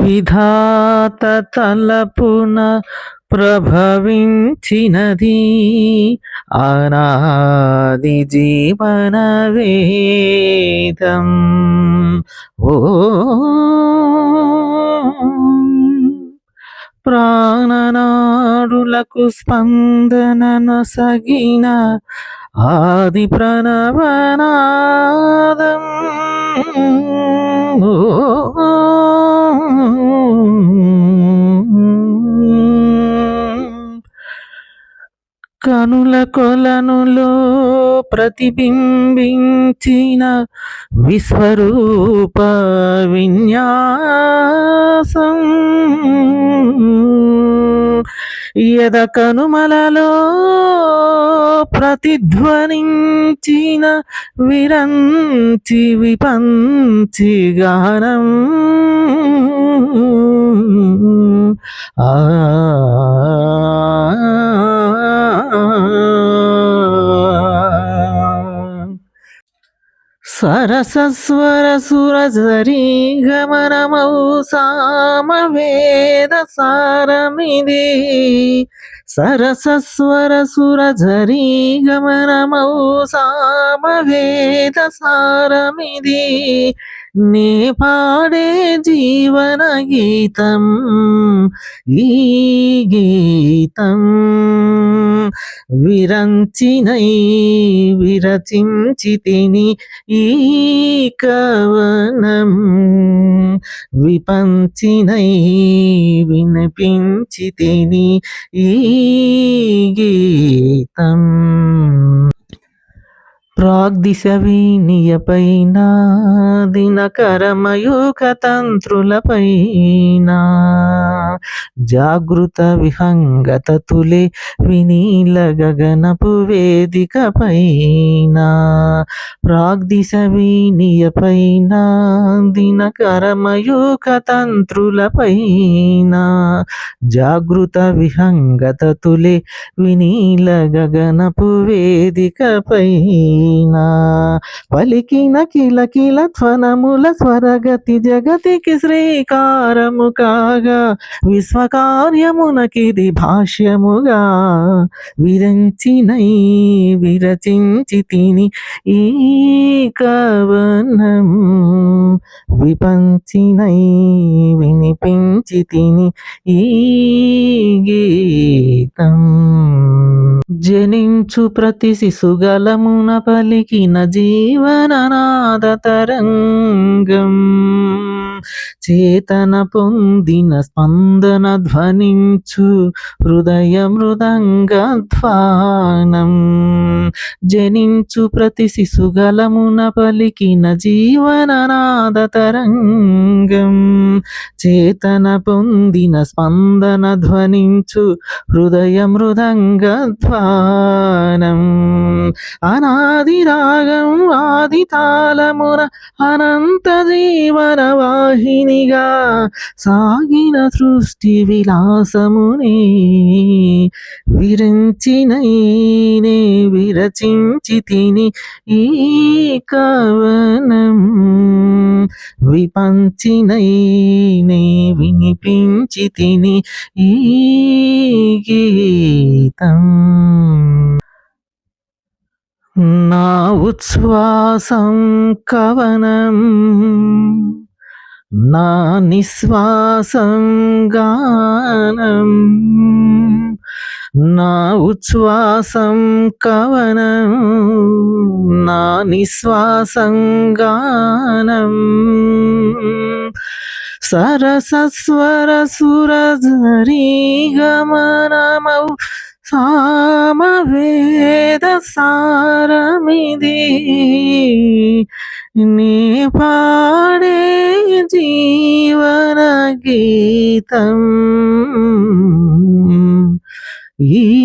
విధాత తలపున ప్రభవించినది అనాది జీవన వేదం. ఓ ప్రాణనాడులకు స్పందననొసగిన ఆది ప్రణవనాదం. కనుల కొలనులో ప్రతిబింబించిన విశ్వరూప విన్యాసం. యద కనుమలలో ప్రతిధ్వనించిన విరంచి విపంచి గానం. ఆ సరసస్వర సురజరీ గమనమౌ సామవేద సారమిది. సరసస్వర సురజరీ గమనమౌ సామవేద సారమిది. నే పాడే జీవన గీతం ఈ గీతం. విరంచినై విరచించితిని ఈ కవనం. విపంచినై వినిపించితిని ఈ గీతం. ప్రాగ్దిశవీనియపైన దినకరమయూఖ తంత్రులపైన జాగృత విహంగత తులే వినీల గగనపు వేదిక పైన. ప్రాగ్దిశవీనియపైన దినకరమయూఖ తంత్రులపైన జాగృత విహంగత తులే వినీల గగనపు వేదిక పైన. పలికిన కిలకిల ధ్వనముల స్వరగతి జగతికి శ్రీకారము కాగా విశ్వకార్యమునకిది భాష్యముగా. విరంచినై విరచించితిని ఈ కవనం. విపంచినై వినిపించితిని ఈ గీతం. జనించు ప్రతి శిశుగలమున పలికిన జీవననాద తరంగం. చేతన పొందిన స్పందన ధ్వనించు హృదయ మృదంగధ్వానం. జనించు ప్రతి శిశుగలమున పలికిన జీవననాద తరంగం. చేతన పొందిన స్పందన ధ్వనించు హృదయ మృదంగధ్వానం. అనాది రాగం ఆది తాళమున అనంత జీవన వాహినిగా సాగిన సృష్టి విలాసమునే. విరంచినైనే విరచించితిని ఈ కవనం. విపంచినైనే వినిపించితిని ఈ గీతం. నా ఉచ్ఛ్వాసం కవనం నా నిశ్వాసం గానం. నా ఉచ్ఛ్వాసం కవనం నా నిశ్వాసం గానం. సరసస్వర సురజరీ గమనమౌ సామవేద సారమిది. నే పాడే జీవన గీతం ఈ